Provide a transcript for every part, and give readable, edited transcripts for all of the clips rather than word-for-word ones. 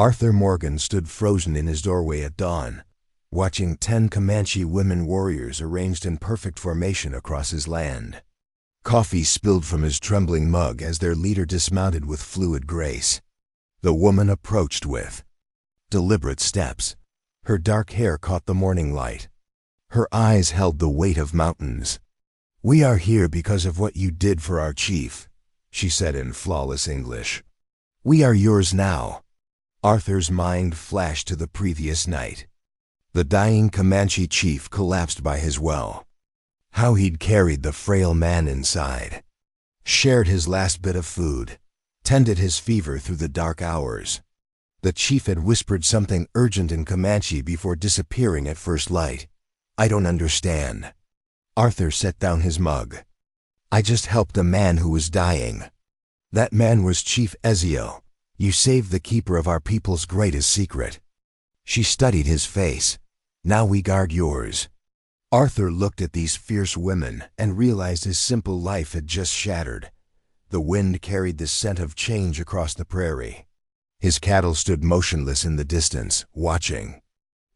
Arthur Morgan stood frozen in his doorway at dawn, watching 10 Comanche women warriors arranged in perfect formation across his land. Coffee spilled from his trembling mug as their leader dismounted with fluid grace. The woman approached with deliberate steps. Her dark hair caught the morning light. Her eyes held the weight of mountains. "We are here because of what you did for our chief," she said in flawless English. "We are yours now." Arthur's mind flashed to the previous night. The dying Comanche chief collapsed by his well. How he'd carried the frail man inside, shared his last bit of food, tended his fever through the dark hours. The chief had whispered something urgent in Comanche before disappearing at first light. "I don't understand." Arthur set down his mug. "I just helped a man who was dying. That man was Chief Eziel. You saved the keeper of our people's greatest secret." She studied his face. "Now we guard yours." Arthur looked at these fierce women and realized his simple life had just shattered. The wind carried the scent of change across the prairie. His cattle stood motionless in the distance, watching.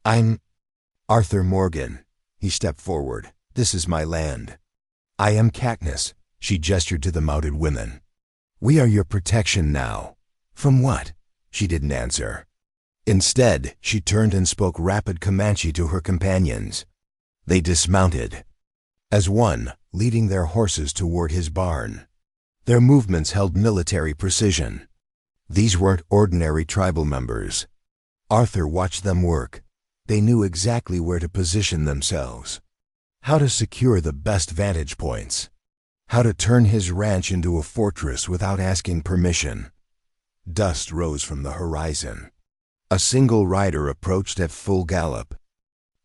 "I'm Arthur Morgan." He stepped forward. "This is my land." "I am Katniss," she gestured to the mounted women. "We are your protection now." "From what?" She didn't answer. Instead, she turned and spoke rapid Comanche to her companions. They dismounted as one, leading their horses toward his barn. Their movements held military precision. These weren't ordinary tribal members. Arthur watched them work. They knew exactly where to position themselves, how to secure the best vantage points, how to turn his ranch into a fortress without asking permission. Dust rose from the horizon. A single rider approached at full gallop.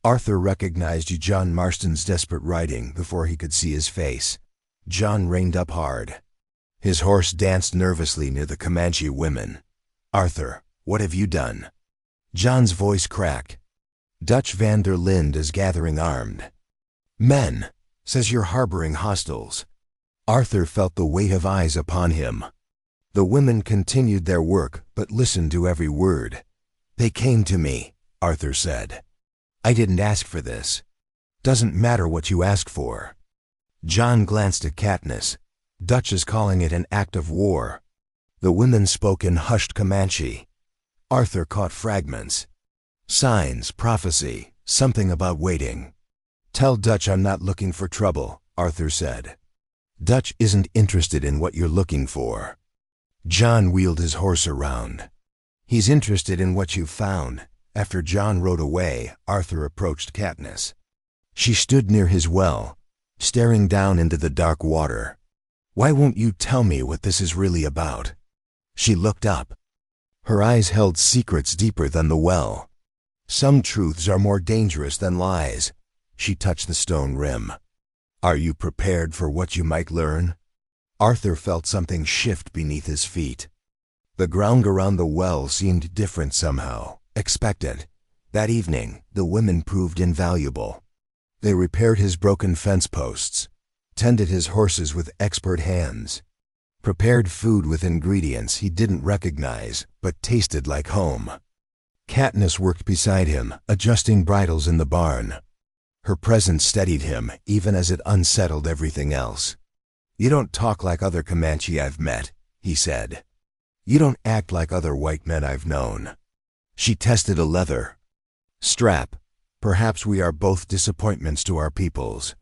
Arthur recognized John Marston's desperate riding before he could see his face. John reined up hard. His horse danced nervously near the Comanche women. "Arthur, what have you done?" John's voice cracked. "Dutch van der Linde is gathering armed men. Says you're harboring hostiles." Arthur felt the weight of eyes upon him. The women continued their work, but listened to every word. "They came to me," Arthur said. "I didn't ask for this." "Doesn't matter what you ask for." John glanced at Katniss. "Dutch is calling it an act of war." The women spoke in hushed Comanche. Arthur caught fragments. "Signs, prophecy, something about waiting." "Tell Dutch I'm not looking for trouble," Arthur said. "Dutch isn't interested in what you're looking for." John wheeled his horse around. "He's interested in what you've found." After John rode away, Arthur approached Katniss. She stood near his well, staring down into the dark water. "Why won't you tell me what this is really about?" She looked up. Her eyes held secrets deeper than the well. "Some truths are more dangerous than lies." She touched the stone rim. "Are you prepared for what you might learn?" Arthur felt something shift beneath his feet. The ground around the well seemed different somehow, expectant. That evening, the women proved invaluable. They repaired his broken fence posts, tended his horses with expert hands, prepared food with ingredients he didn't recognize but tasted like home. Katniss worked beside him, adjusting bridles in the barn. Her presence steadied him, even as it unsettled everything else. "You don't talk like other Comanche I've met," he said. "You don't act like other white men I've known." She tested a leather strap. "Perhaps we are both disappointments to our peoples."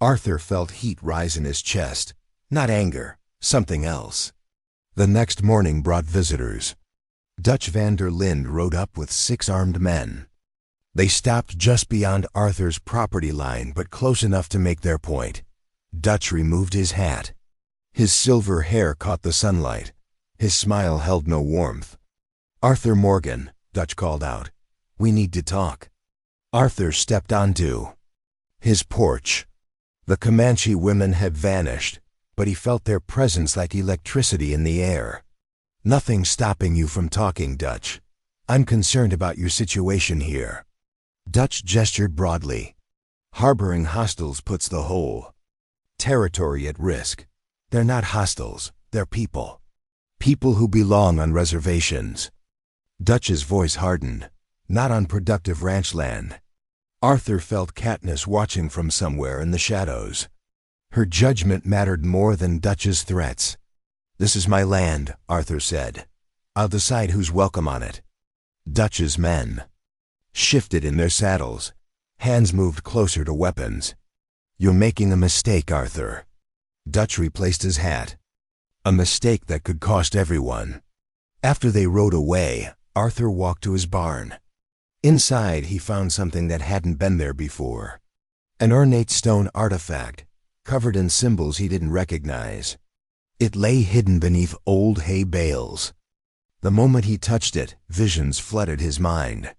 Arthur felt heat rise in his chest. Not anger, something else. The next morning brought visitors. Dutch van der Linde rode up with 6 armed men. They stopped just beyond Arthur's property line, but close enough to make their point. Dutch removed his hat. His silver hair caught the sunlight. His smile held no warmth. "Arthur Morgan," Dutch called out. "We need to talk." Arthur stepped onto his porch. The Comanche women had vanished, but he felt their presence like electricity in the air. "Nothing's stopping you from talking, Dutch. I'm concerned about your situation here." Dutch gestured broadly. "Harboring hostiles puts the whole territory at risk. They're not hostiles, they're people. People who belong on reservations." Dutch's voice hardened. Not on productive ranch land. Arthur felt Katniss watching from somewhere in the shadows. Her judgment mattered more than Dutch's threats. "This is my land," Arthur said. "I'll decide who's welcome on it." Dutch's men shifted in their saddles. Hands moved closer to weapons. "You're making a mistake, Arthur." Dutch replaced his hat. A mistake that could cost everyone. After they rode away, Arthur walked to his barn. Inside, he found something that hadn't been there before. An ornate stone artifact, covered in symbols he didn't recognize. It lay hidden beneath old hay bales. The moment he touched it, visions flooded his mind.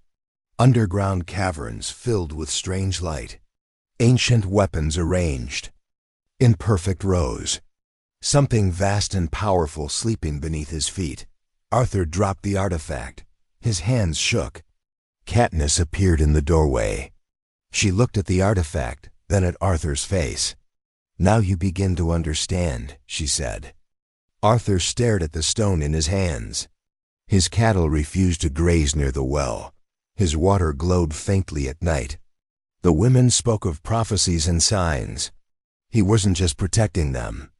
Underground caverns filled with strange light. Ancient weapons arranged in perfect rows. Something vast and powerful sleeping beneath his feet. Arthur dropped the artifact. His hands shook. Katniss appeared in the doorway. She looked at the artifact, then at Arthur's face. "Now you begin to understand," she said. Arthur stared at the stone in his hands. His cattle refused to graze near the well. His water glowed faintly at night. The women spoke of prophecies and signs. He wasn't just protecting them.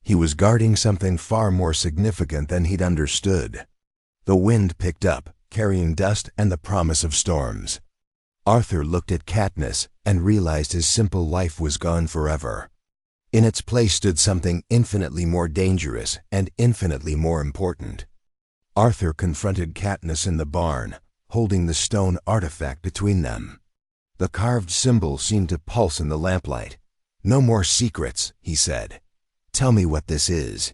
He was guarding something far more significant than he'd understood. The wind picked up, carrying dust and the promise of storms. Arthur looked at Katniss and realized his simple life was gone forever. In its place stood something infinitely more dangerous and infinitely more important. Arthur confronted Katniss in the barn, holding the stone artifact between them. The carved symbol seemed to pulse in the lamplight. "No more secrets," he said. "Tell me what this is."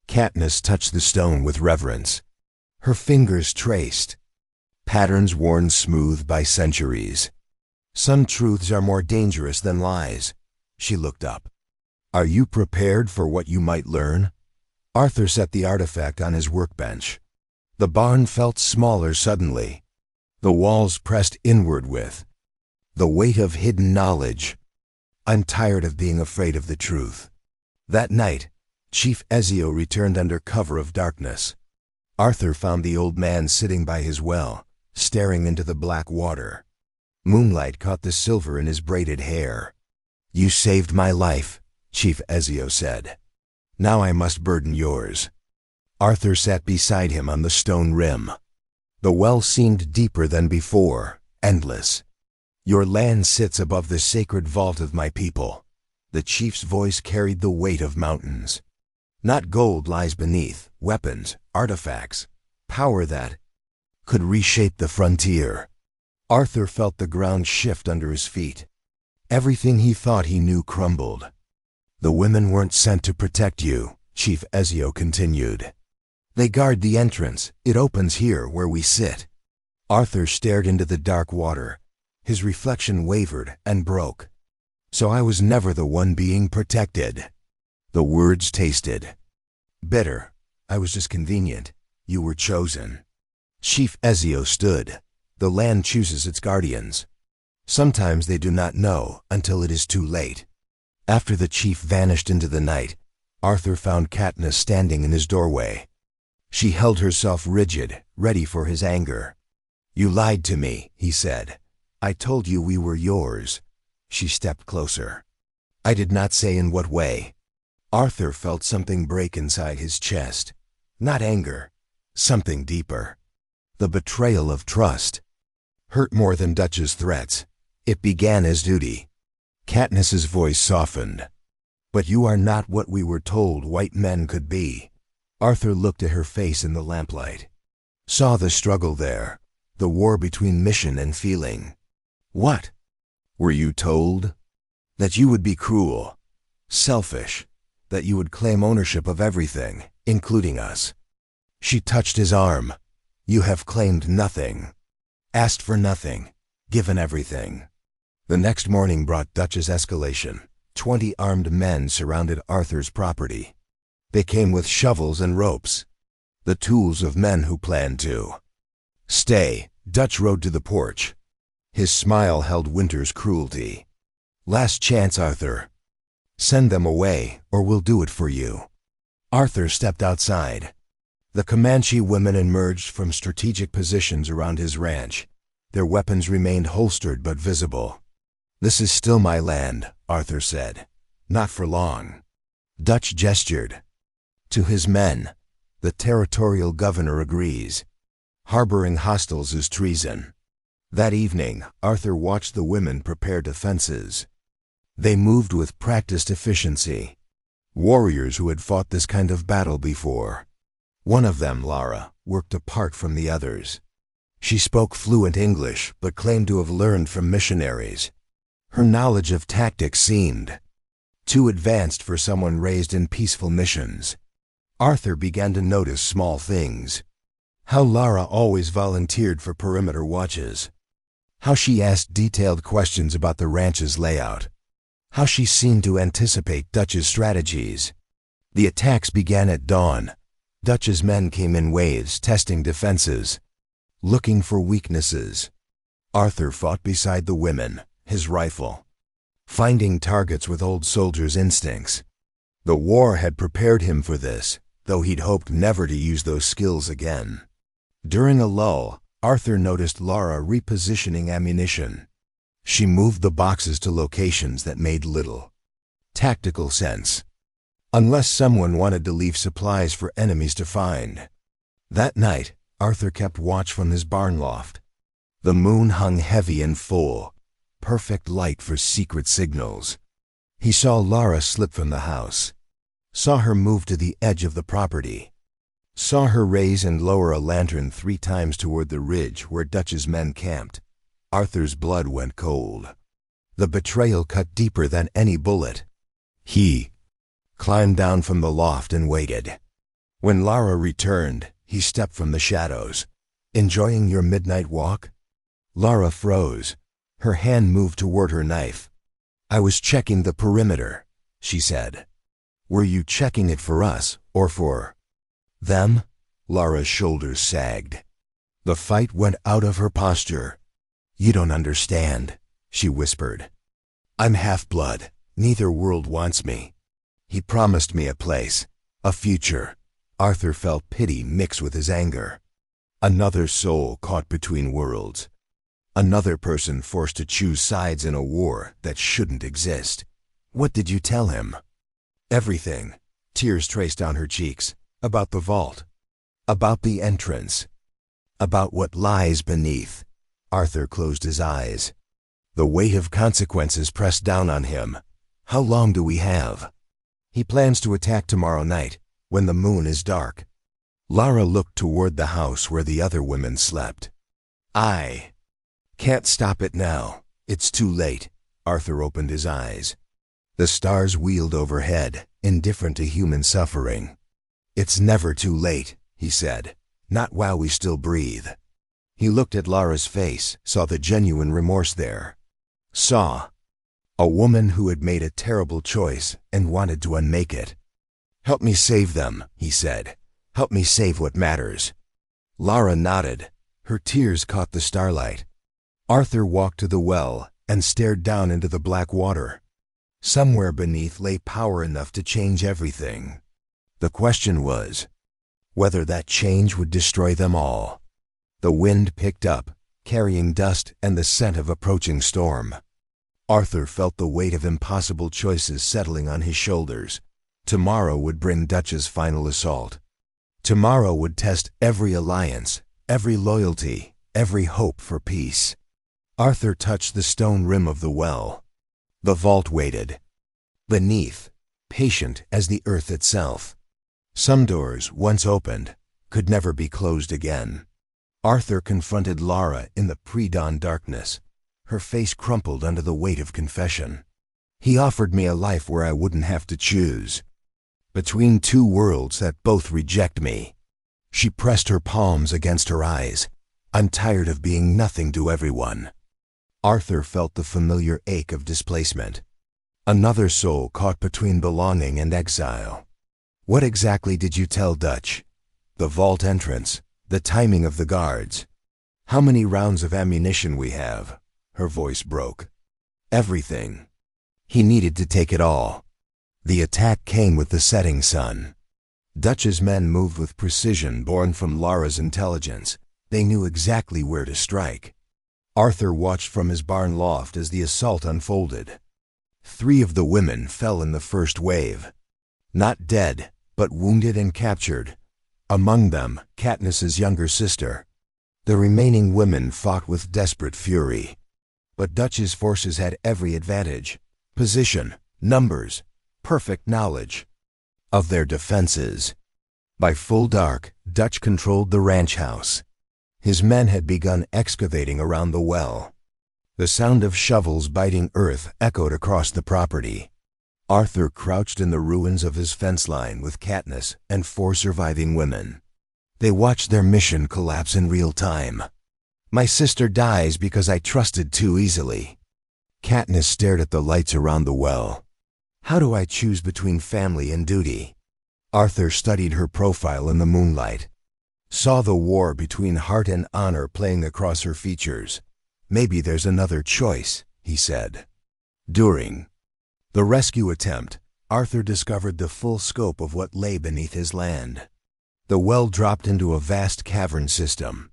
Katniss touched the stone with reverence. Her fingers traced patterns worn smooth by centuries. "Some truths are more dangerous than lies." She looked up. "Are you prepared for what you might learn?" Arthur set the artifact on his workbench. The barn felt smaller suddenly. The walls pressed inward with the weight of hidden knowledge. "I'm tired of being afraid of the truth." That night, Chief Ezio returned under cover of darkness. Arthur found the old man sitting by his well, staring into the black water. Moonlight caught the silver in his braided hair. "You saved my life," Chief Ezio said. "Now I must burden yours." Arthur sat beside him on the stone rim. The well seemed deeper than before, endless. "Your land sits above the sacred vault of my people." The chief's voice carried the weight of mountains. "Not gold lies beneath, weapons, artifacts, power that could reshape the frontier." Arthur felt the ground shift under his feet. Everything he thought he knew crumbled. "The women weren't sent to protect you," Chief Ezio continued. "They guard the entrance. It opens here where we sit." Arthur stared into the dark water. His reflection wavered and broke. "So I was never the one being protected." The words tasted bitter. "I was just convenient. You were chosen." Chief Ezio stood. "The land chooses its guardians. Sometimes they do not know until it is too late." After the chief vanished into the night, Arthur found Katniss standing in his doorway. She held herself rigid, ready for his anger. "You lied to me," he said. "I told you we were yours." She stepped closer. "I did not say in what way." Arthur felt something break inside his chest. Not anger, something deeper. The betrayal of trust. Hurt more than Dutch's threats. It began as duty. Katniss's voice softened. "But you are not what we were told white men could be." Arthur looked at her face in the lamplight. Saw the struggle there. The war between mission and feeling. "What were you told?" "That you would be cruel, selfish, that you would claim ownership of everything, including us." She touched his arm. "You have claimed nothing, asked for nothing, given everything." The next morning brought Dutch's escalation. 20 armed men surrounded Arthur's property. They came with shovels and ropes, the tools of men who planned to stay. Dutch rode to the porch. His smile held winter's cruelty. "Last chance, Arthur. Send them away, or we'll do it for you." Arthur stepped outside. The Comanche women emerged from strategic positions around his ranch. Their weapons remained holstered but visible. "This is still my land," Arthur said. "Not for long." Dutch gestured. To his men, "The territorial governor agrees. Harboring hostiles is treason." That evening, Arthur watched the women prepare defenses. They moved with practiced efficiency. Warriors who had fought this kind of battle before. One of them, Lara, worked apart from the others. She spoke fluent English, but claimed to have learned from missionaries. Her knowledge of tactics seemed too advanced for someone raised in peaceful missions. Arthur began to notice small things. How Lara always volunteered for perimeter watches. How she asked detailed questions about the ranch's layout. How she seemed to anticipate Dutch's strategies. The attacks began at dawn. Dutch's men came in waves, testing defenses, looking for weaknesses. Arthur fought beside the women, his rifle, finding targets with old soldiers' instincts. The war had prepared him for this, though he'd hoped never to use those skills again. During a lull, Arthur noticed Lara repositioning ammunition. She moved the boxes to locations that made little tactical sense, unless someone wanted to leave supplies for enemies to find. That night, Arthur kept watch from his barn loft. The moon hung heavy and full, perfect light for secret signals. He saw Lara slip from the house, saw her move to the edge of the property, saw her raise and lower a lantern 3 times toward the ridge where Dutch's men camped. Arthur's blood went cold. The betrayal cut deeper than any bullet. He climbed down from the loft and waited. When Lara returned, he stepped from the shadows. "Enjoying your midnight walk?" Lara froze. Her hand moved toward her knife. "I was checking the perimeter," she said. "Were you checking it for us, or for them?" Lara's shoulders sagged. The fight went out of her posture. "You don't understand," she whispered. "I'm half-blood. Neither world wants me. He promised me a place, a future." Arthur felt pity mixed with his anger. Another soul caught between worlds. Another person forced to choose sides in a war that shouldn't exist. "What did you tell him?" "Everything." Tears traced down her cheeks. "About the vault. About the entrance. About what lies beneath." Arthur closed his eyes. The weight of consequences pressed down on him. "How long do we have?" "He plans to attack tomorrow night, when the moon is dark." Lara looked toward the house where the other women slept. "I can't stop it now. It's too late." Arthur opened his eyes. The stars wheeled overhead, indifferent to human suffering. "It's never too late," he said. "Not while we still breathe." He looked at Lara's face, saw the genuine remorse there. Saw a woman who had made a terrible choice and wanted to unmake it. "Help me save them," he said. "Help me save what matters." Lara nodded. Her tears caught the starlight. Arthur walked to the well and stared down into the black water. Somewhere beneath lay power enough to change everything. The question was whether that change would destroy them all. The wind picked up, carrying dust and the scent of approaching storm. Arthur felt the weight of impossible choices settling on his shoulders. Tomorrow would bring Dutch's final assault. Tomorrow would test every alliance, every loyalty, every hope for peace. Arthur touched the stone rim of the well. The vault waited beneath, patient as the earth itself. Some doors, once opened, could never be closed again. Arthur confronted Lara in the pre-dawn darkness. Her face crumpled under the weight of confession. "He offered me a life where I wouldn't have to choose. Between 2 worlds that both reject me." She pressed her palms against her eyes. "I'm tired of being nothing to everyone." Arthur felt the familiar ache of displacement. Another soul caught between belonging and exile. "What exactly did you tell Dutch?" "The vault entrance, the timing of the guards, how many rounds of ammunition we have." Her voice broke. "Everything. He needed to take it all." The attack came with the setting sun. Dutch's men moved with precision born from Lara's intelligence. They knew exactly where to strike. Arthur watched from his barn loft as the assault unfolded. 3 of the women fell in the first wave. Not dead, but wounded and captured. Among them, Katniss's younger sister. The remaining women fought with desperate fury. But Dutch's forces had every advantage: position, numbers, perfect knowledge of their defenses. By full dark, Dutch controlled the ranch house. His men had begun excavating around the well. The sound of shovels biting earth echoed across the property. Arthur crouched in the ruins of his fence line with Katniss and 4 surviving women. They watched their mission collapse in real time. "My sister dies because I trusted too easily." Katniss stared at the lights around the well. "How do I choose between family and duty?" Arthur studied her profile in the moonlight. Saw the war between heart and honor playing across her features. "Maybe there's another choice," he said. During the rescue attempt, Arthur discovered the full scope of what lay beneath his land. The well dropped into a vast cavern system.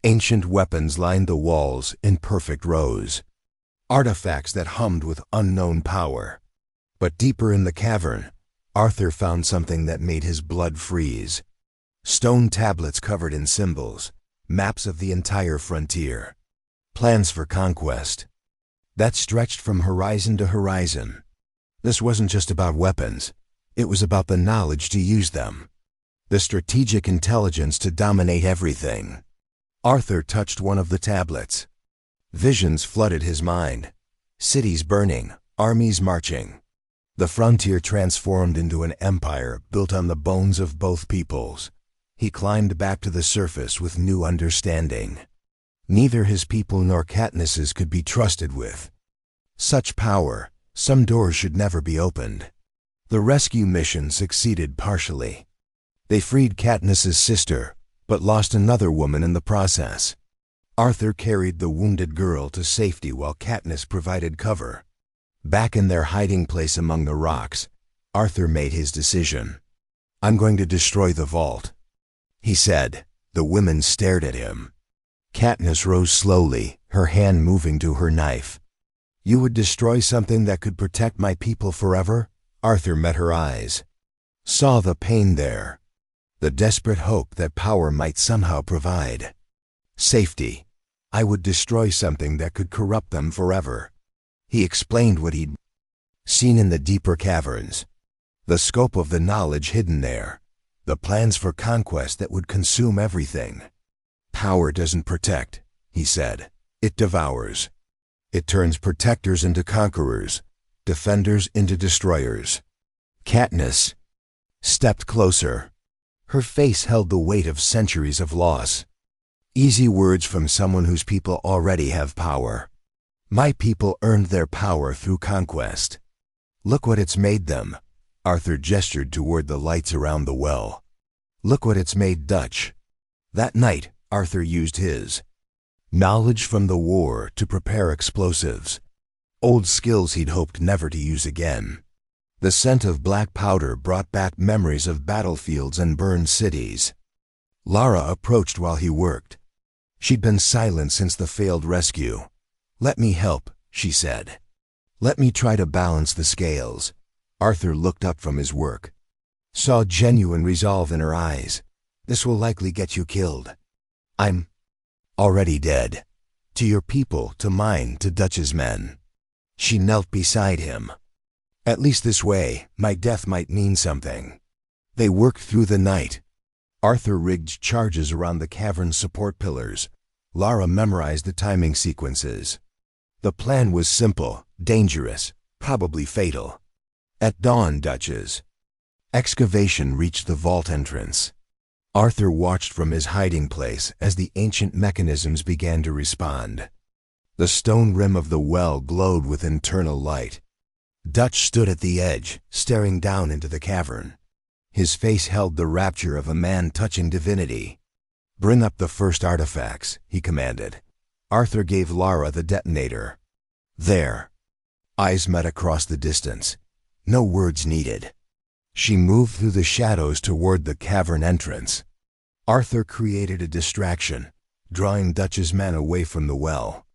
Ancient weapons lined the walls in perfect rows. Artifacts that hummed with unknown power. But deeper in the cavern, Arthur found something that made his blood freeze. Stone tablets covered in symbols, maps of the entire frontier. Plans for conquest that stretched from horizon to horizon. This wasn't just about weapons. It was about the knowledge to use them. The strategic intelligence to dominate everything. Arthur touched one of the tablets. Visions flooded his mind. Cities burning, armies marching. The frontier transformed into an empire built on the bones of both peoples. He climbed back to the surface with new understanding. Neither his people nor Katniss's could be trusted with such power. Some doors should never be opened. The rescue mission succeeded partially. They freed Katniss's sister, but lost another woman in the process. Arthur carried the wounded girl to safety while Katniss provided cover. Back in their hiding place among the rocks, Arthur made his decision. "I'm going to destroy the vault," he said. The women stared at him. Katniss rose slowly, her hand moving to her knife. "You would destroy something that could protect my people forever?" Arthur met her eyes. Saw the pain there. The desperate hope that power might somehow provide. "Safety. I would destroy something that could corrupt them forever." He explained what he'd seen in the deeper caverns. The scope of the knowledge hidden there. The plans for conquest that would consume everything. "Power doesn't protect," he said. "It devours. It turns protectors into conquerors, defenders into destroyers." Katniss stepped closer. Her face held the weight of centuries of loss. Easy words from someone whose people already have power. "My people earned their power through conquest. Look what it's made them." Arthur gestured toward the lights around the well. "Look what it's made Dutch." That night, Arthur used his knowledge from the war to prepare explosives. Old skills he'd hoped never to use again. The scent of black powder brought back memories of battlefields and burned cities. Lara approached while he worked. She'd been silent since the failed rescue. "Let me help," she said. "Let me try to balance the scales." Arthur looked up from his work. Saw genuine resolve in her eyes. "This will likely get you killed." "I'm already dead. To your people, to mine, to Dutch's men." She knelt beside him. "At least this way, my death might mean something." They worked through the night. Arthur rigged charges around the cavern's support pillars. Lara memorized the timing sequences. The plan was simple, dangerous, probably fatal. At dawn, Dutch's excavation reached the vault entrance. Arthur watched from his hiding place as the ancient mechanisms began to respond. The stone rim of the well glowed with internal light. Dutch stood at the edge, staring down into the cavern. His face held the rapture of a man touching divinity. "Bring up the first artifacts," he commanded. Arthur gave Lara the detonator. "There." Eyes met across the distance. No words needed. She moved through the shadows toward the cavern entrance. Arthur created a distraction, drawing Dutch's men away from the well.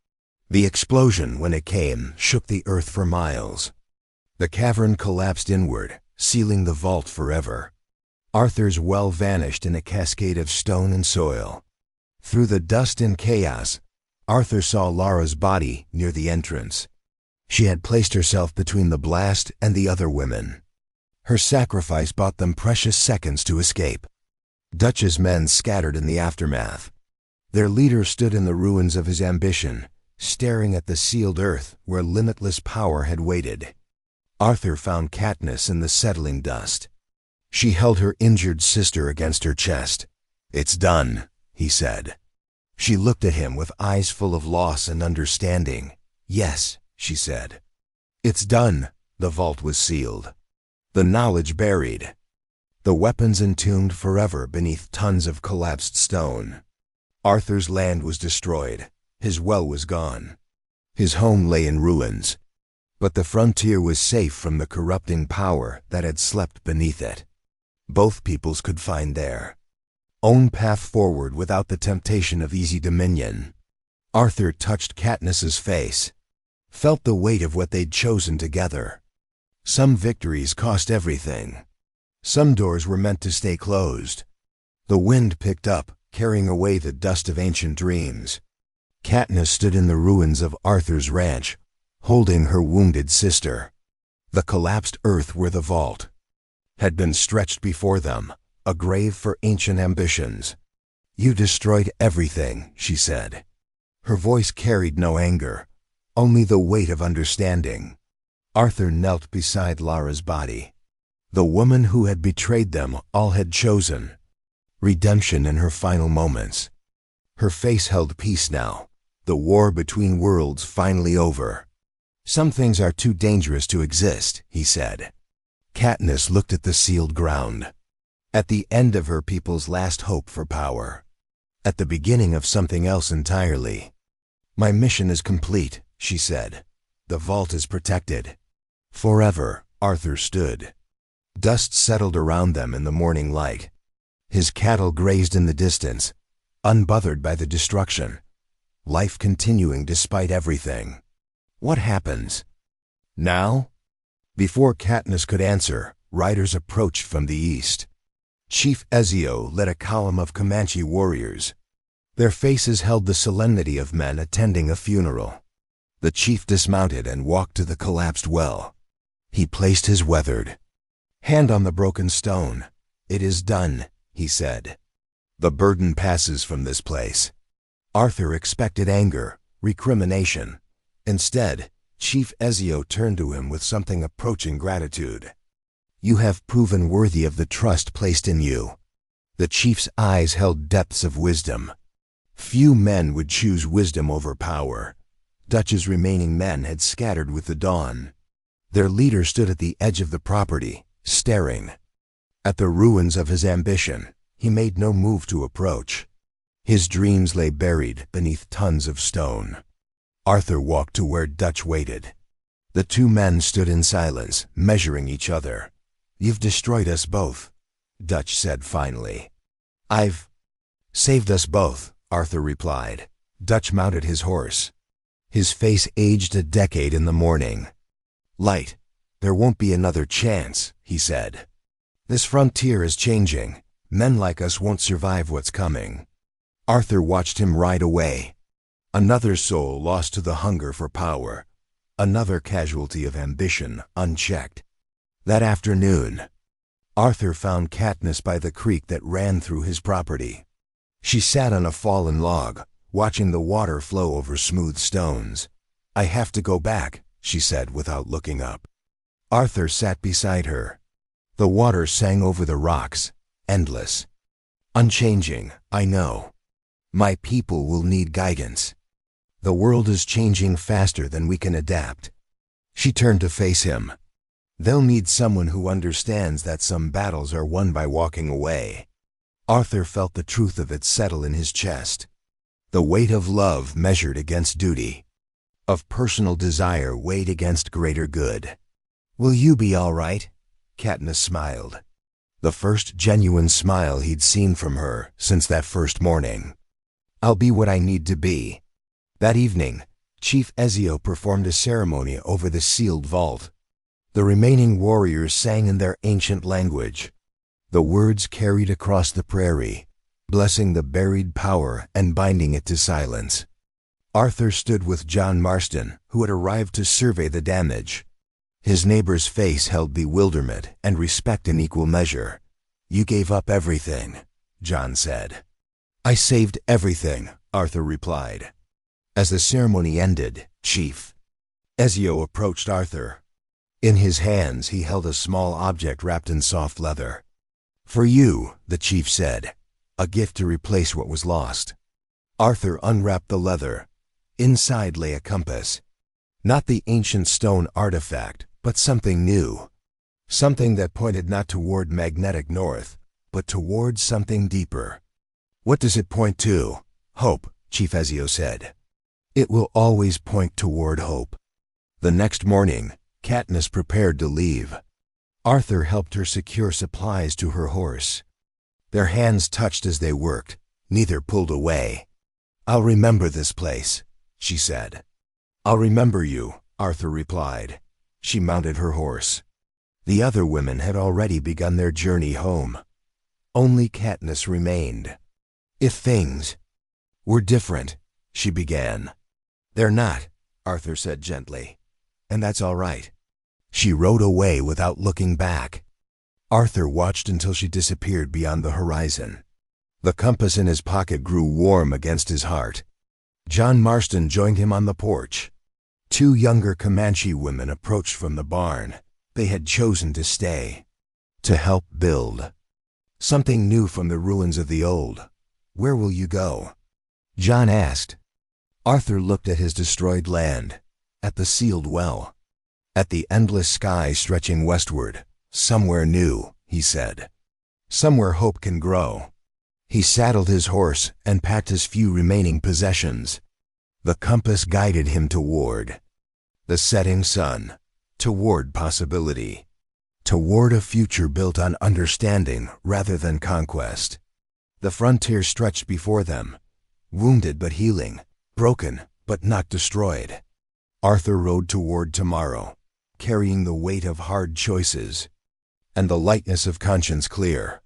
The explosion, when it came, shook the earth for miles. The cavern collapsed inward, sealing the vault forever. Arthur's well vanished in a cascade of stone and soil. Through the dust and chaos, Arthur saw Lara's body near the entrance. She had placed herself between the blast and the other women. Her sacrifice bought them precious seconds to escape. Dutch's men scattered in the aftermath. Their leader stood in the ruins of his ambition, staring at the sealed earth where limitless power had waited. Arthur found Katniss in the settling dust. She held her injured sister against her chest. "It's done," he said. She looked at him with eyes full of loss and understanding. "Yes," she said. "It's done." The vault was sealed. The knowledge buried. The weapons entombed forever beneath tons of collapsed stone. Arthur's land was destroyed. His well was gone. His home lay in ruins. But the frontier was safe from the corrupting power that had slept beneath it. Both peoples could find their own path forward without the temptation of easy dominion. Arthur touched Katniss's face, felt the weight of what they'd chosen together. Some victories cost everything. Some doors were meant to stay closed. The wind picked up, carrying away the dust of ancient dreams. Katniss stood in the ruins of Arthur's ranch, holding her wounded sister. The collapsed earth where the vault had been stretched before them, a grave for ancient ambitions. "You destroyed everything," she said. Her voice carried no anger, only the weight of understanding. Arthur knelt beside Lara's body. The woman who had betrayed them all had chosen redemption in her final moments. Her face held peace now, the war between worlds finally over. "Some things are too dangerous to exist," he said. Katniss looked at the sealed ground. At the end of her people's last hope for power. At the beginning of something else entirely. "My mission is complete," she said. "The vault is protected." Forever, Arthur stood. Dust settled around them in the morning light. His cattle grazed in the distance, unbothered by the destruction. Life continuing despite everything. What happens now? Before Katniss could answer, riders approached from the east. Chief Ezio led a column of Comanche warriors. Their faces held the solemnity of men attending a funeral. The chief dismounted and walked to the collapsed well. He placed his weathered hand on the broken stone. "It is done," he said. "The burden passes from this place." Arthur expected anger, recrimination. Instead, Chief Ezio turned to him with something approaching gratitude. "You have proven worthy of the trust placed in you." The chief's eyes held depths of wisdom. Few men would choose wisdom over power. Dutch's remaining men had scattered with the dawn. Their leader stood at the edge of the property, staring. At the ruins of his ambition, he made no move to approach. His dreams lay buried beneath tons of stone. Arthur walked to where Dutch waited. The two men stood in silence, measuring each other. "You've destroyed us both," Dutch said finally. "I've saved us both," Arthur replied. Dutch mounted his horse. His face aged a decade in the morning. "Light, there won't be another chance," he said. "This frontier is changing. Men like us won't survive what's coming." Arthur watched him ride away. Another soul lost to the hunger for power. Another casualty of ambition unchecked. That afternoon, Arthur found Katniss by the creek that ran through his property. She sat on a fallen log, watching the water flow over smooth stones. "I have to go back," she said without looking up. Arthur sat beside her. The water sang over the rocks, endless. "Unchanging, I know. My people will need guidance. The world is changing faster than we can adapt." She turned to face him. "They'll need someone who understands that some battles are won by walking away." Arthur felt the truth of it settle in his chest. The weight of love measured against duty, of personal desire weighed against greater good. "Will you be all right?" Katniss smiled. The first genuine smile he'd seen from her since that first morning. I'll be what I need to be. That evening, Chief Ezio performed a ceremony over the sealed vault. The remaining warriors sang in their ancient language. The words carried across the prairie, blessing the buried power and binding it to silence. Arthur stood with John Marston, who had arrived to survey the damage. His neighbor's face held bewilderment and respect in equal measure. "You gave up everything," John said. "I saved everything," Arthur replied. As the ceremony ended, Chief Ezio approached Arthur. In his hands he held a small object wrapped in soft leather. "For you," the chief said, "a gift to replace what was lost." Arthur unwrapped the leather. Inside lay a compass. Not the ancient stone artifact, but something new. Something that pointed not toward magnetic north, but toward something deeper. "What does it point to?" "Hope," Chief Ezio said. "It will always point toward hope." The next morning, Katniss prepared to leave. Arthur helped her secure supplies to her horse. Their hands touched as they worked. Neither pulled away. "I'll remember this place," she said. "I'll remember you," Arthur replied. She mounted her horse. The other women had already begun their journey home. Only Katniss remained. "If things were different," she began. "They're not," Arthur said gently. "And that's all right." She rode away without looking back. Arthur watched until she disappeared beyond the horizon. The compass in his pocket grew warm against his heart. John Marston joined him on the porch. Two younger Comanche women approached from the barn. They had chosen to stay, to help build something new from the ruins of the old. "Where will you go?" John asked. Arthur looked at his destroyed land, at the sealed well, at the endless sky stretching westward. "Somewhere new," he said. "Somewhere hope can grow." He saddled his horse and packed his few remaining possessions. The compass guided him toward the setting sun, toward possibility, toward a future built on understanding rather than conquest. The frontier stretched before them, wounded but healing, broken but not destroyed. Arthur rode toward tomorrow, carrying the weight of hard choices and the lightness of conscience clear.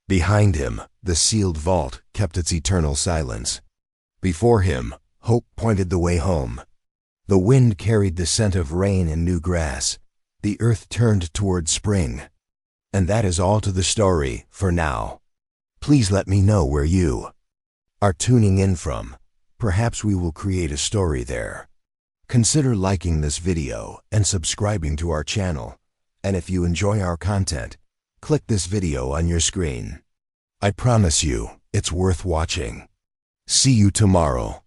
Behind him, the sealed vault kept its eternal silence. Before him, hope pointed the way home. The wind carried the scent of rain and new grass. The earth turned toward spring. And that is all to the story for now. Please let me know where you are tuning in from. Perhaps we will create a story there. Consider liking this video and subscribing to our channel. And if you enjoy our content, click this video on your screen. I promise you, it's worth watching. See you tomorrow.